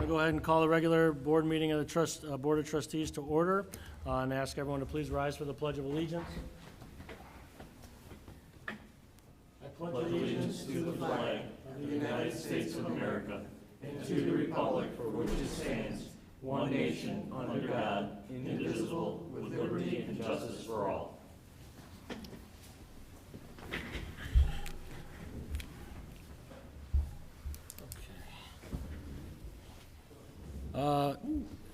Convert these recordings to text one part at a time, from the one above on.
I'll go ahead and call the regular board meeting of the Board of Trustees to order and ask everyone to please rise for the Pledge of Allegiance. I pledge allegiance to the flag of the United States of America and to the republic for which it stands, one nation, under God, indivisible, with liberty and justice for all.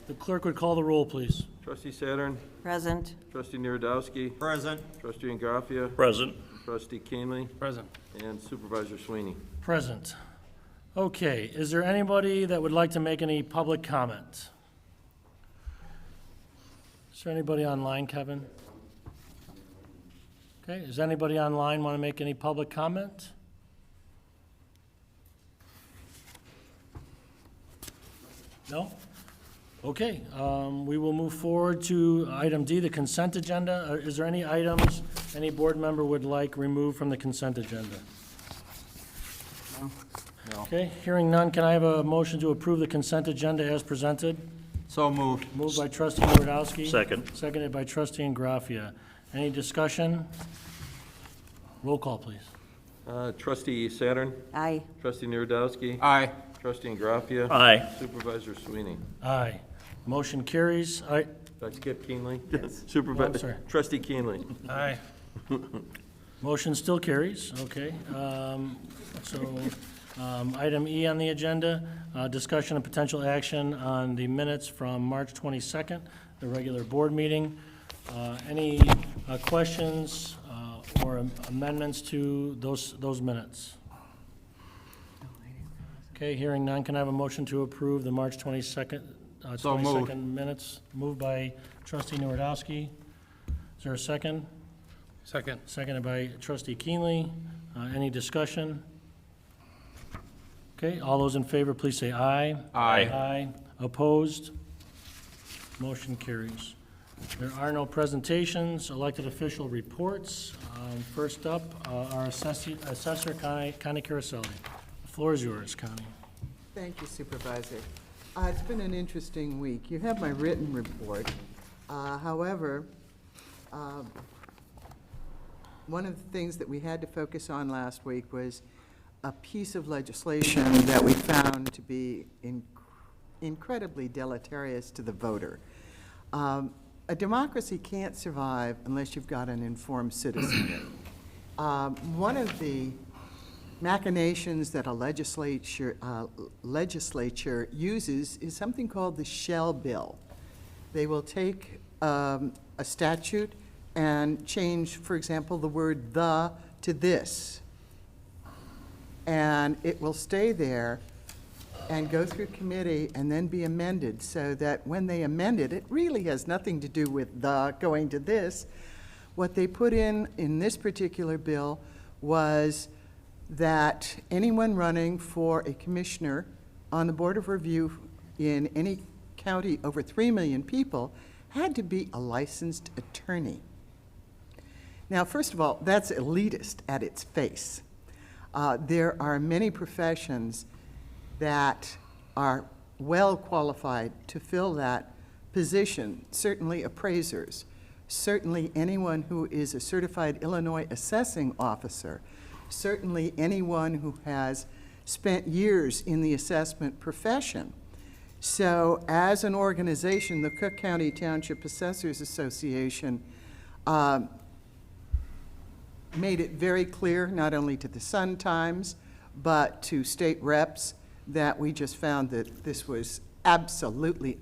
The clerk would call the roll, please. Trustee Saturn. Present. Trustee Narodowski. Present. Trustee Ingraffia. Present. Trustee Keenly. Present. And Supervisor Sweeney. Present. Okay, is there anybody that would like to make any public comment? Is there anybody online, Kevin? Okay, does anybody online want to make any public comment? No? Okay, we will move forward to item D, the consent agenda. Is there any items any board member would like removed from the consent agenda? No. Okay, hearing none, can I have a motion to approve the consent agenda as presented? So moved. Moved by trustee Narodowski. Second. Seconded by trustee Ingraffia. Any discussion? Roll call, please. Trustee Saturn. Aye. Trustee Narodowski. Aye. Trustee Ingraffia. Aye. Supervisor Sweeney. Aye. Motion carries. Aye. Did I skip Keenly? Yes. Oh, I'm sorry. Trustee Keenly. Aye. Motion still carries, okay. Item E on the agenda, discussion of potential action on the minutes from March 22nd, the regular board meeting. Any questions or amendments to those minutes? Okay, hearing none, can I have a motion to approve the March 22nd, So moved. 22nd minutes? Moved by trustee Narodowski. Is there a second? Second. Seconded by trustee Keenly. Any discussion? Okay, all those in favor, please say aye. Aye. Aye. Opposed? Motion carries. There are no presentations, elected official reports. First up, our assessor, Connie Caroselli. The floor is yours, Connie. Thank you, Supervisor. It's been an interesting week. You have my written report. However, one of the things that we had to focus on last week was a piece of legislation that we found to be incredibly deleterious to the voter. A democracy can't survive unless you've got an informed citizenry. One of the machinations that a legislature uses is something called the shell bill. They will take a statute and change, for example, the word "the" to "this." And it will stay there and go through committee and then be amended, so that when they amend it, it really has nothing to do with "the" going to "this." What they put in this particular bill was that anyone running for a commissioner on the Board of Review in any county over 3 million people had to be a licensed attorney. Now, first of all, that's elitist at its face. There are many professions that are well qualified to fill that position, certainly appraisers, certainly anyone who is a certified Illinois assessing officer, certainly anyone who has spent years in the assessment profession. So as an organization, the Cook County Township Assessors Association made it very clear, not only to the Sun-Times, but to state reps, that we just found that this was absolutely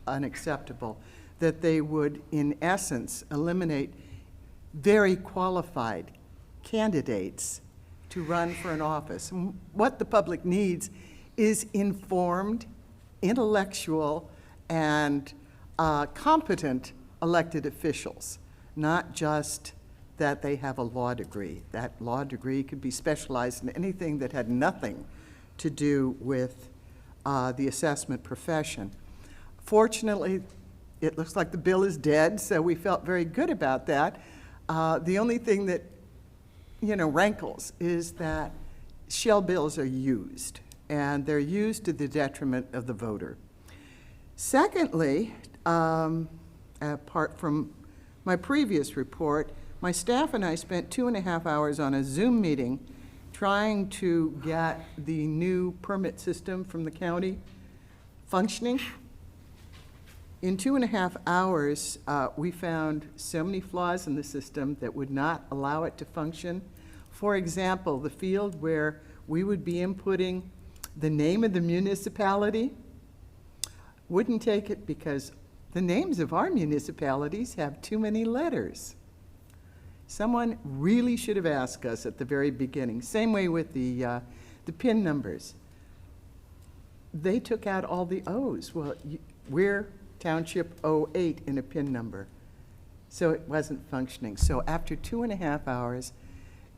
unacceptable, that they would, in essence, eliminate very qualified candidates to run for an office. And what the public needs is informed, intellectual, and competent elected officials, not just that they have a law degree. That law degree could be specialized in anything that had nothing to do with the assessment profession. Fortunately, it looks like the bill is dead, so we felt very good about that. The only thing that rankles is that shell bills are used. and they're used to the detriment of the voter. Secondly, apart from my previous report, my staff and I spent 2.5 hours on a Zoom meeting trying to get the new permit system from the county functioning. In 2.5 hours, we found so many flaws in the system that would not allow it to function. For example, the field where we would be inputting the name of the municipality wouldn't take it because the names of our municipalities have too many letters. Someone really should have asked us at the very beginning. Same way with the PIN numbers. They took out all the O's. Well, we're Township 08 in a PIN number. So it wasn't functioning. So after 2.5 hours,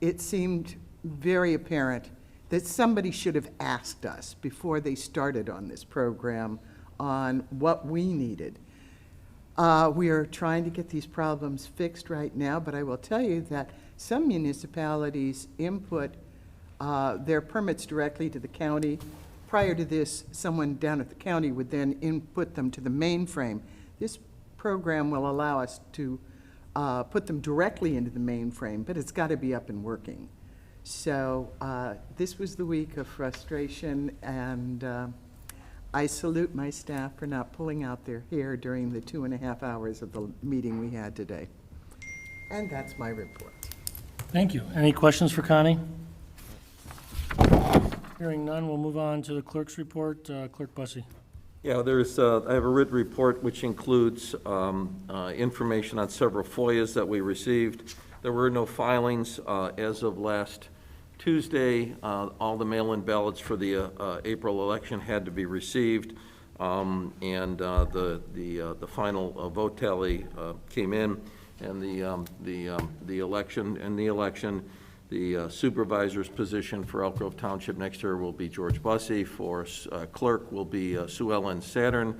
it seemed very apparent that somebody should have asked us before they started on this program on what we needed. We are trying to get these problems fixed right now, but I will tell you that some municipalities input their permits directly to the county. Prior to this, someone down at the county would then input them to the mainframe. This program will allow us to put them directly into the mainframe, but it's got to be up and working. So this was the week of frustration, and I salute my staff for not pulling out their hair during the 2.5 hours of the meeting we had today. And that's my report. Thank you. Any questions for Connie? Hearing none, we'll move on to the clerk's report. Clerk Bussey. Yeah, I have a written report which includes information on several FOIAs that we received. There were no filings as of last Tuesday. All the mail-in ballots for the April election had to be received, and the final vote tally came in, and the election, the supervisor's position for Elk Grove Township next year will be George Bussey. For clerk will be Sue Ellen Saturn.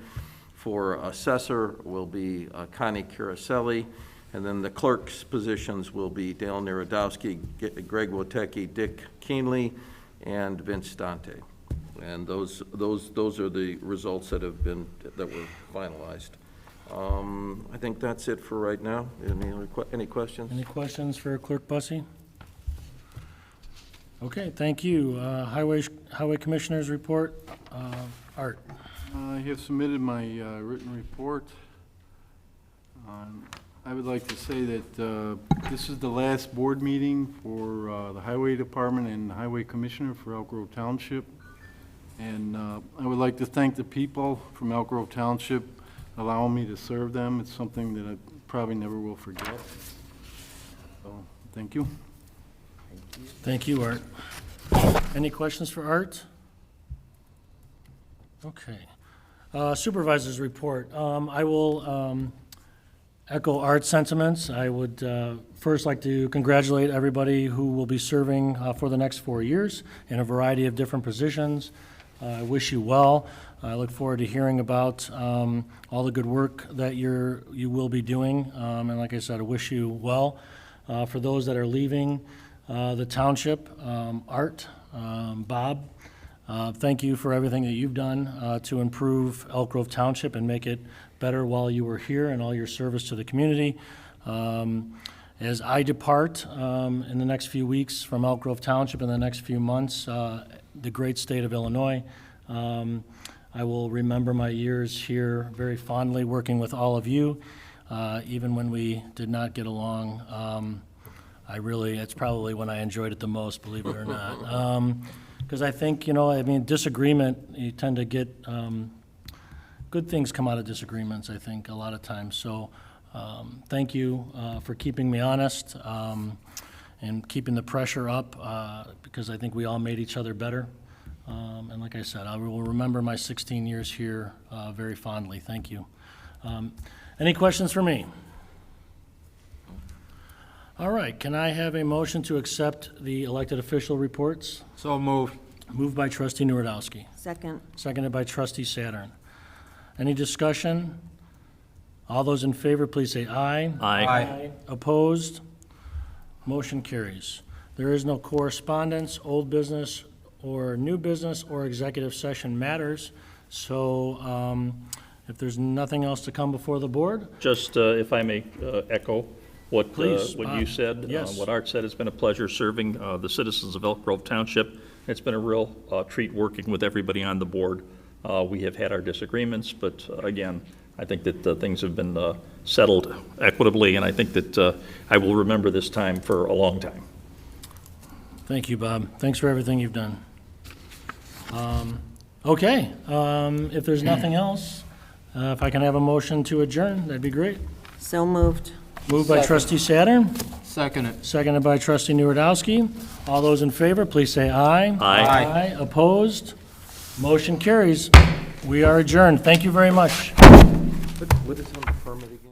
For assessor will be Connie Caraselli. And then the clerk's positions will be Dale Narodowski, Greg Wotecki, Dick Keenley, and Vince Dante. And those are the results that were finalized. I think that's it for right now. Any questions? Any questions for Clerk Bussey? Okay, thank you. Highway Commissioners report. Art. I have submitted my written report. I would like to say that this is the last board meeting for the Highway Department and the Highway Commissioner for Elk Grove Township. And I would like to thank the people from Elk Grove Township allowing me to serve them. It's something that I probably never will forget. So, thank you. Thank you, Art. Any questions for Art? Okay. Supervisors report. I will echo Art's sentiments. I would first like to congratulate everybody who will be serving for the next 4 years in a variety of different positions. I wish you well. I look forward to hearing about all the good work that you will be doing. And like I said, I wish you well. For those that are leaving the township, Art, Bob, thank you for everything that you've done to improve Elk Grove Township and make it better while you were here and all your service to the community. As I depart in the next few weeks from Elk Grove Township in the next few months, the great state of Illinois, I will remember my years here very fondly working with all of you, even when we did not get along. It's probably when I enjoyed it the most, believe it or not. Because I think, disagreement, you tend to get, good things come out of disagreements, I think, a lot of times. So thank you for keeping me honest and keeping the pressure up because I think we all made each other better. And like I said, I will remember my 16 years here very fondly. Thank you. Any questions for me? All right, can I have a motion to accept the elected official reports? So moved. Moved by trustee Narodowski, Second. seconded by trustee Saturn. Any discussion? All those in favor, please say aye. Aye. Opposed? Motion carries. There is no correspondence, old business, or new business or executive session matters. So if there's nothing else to come before the board, Just, if I may echo what Please, what Bob. you said. Yes. What Art said, it's been a pleasure serving the citizens of Elk Grove Township. It's been a real treat working with everybody on the board. We have had our disagreements, but again, I think that things have been settled equitably, and I think that I will remember this time for a long time. thank you, Bob. Thanks for everything you've done. Okay, if there's nothing else, if I can have a motion to adjourn, that'd be great. So moved. Moved by trustee Saturn, Second it. seconded by trustee Nuredowski. All those in favor, please say aye. Aye. Opposed? Motion carries. We are adjourned. Thank you very much. What is on the permit again?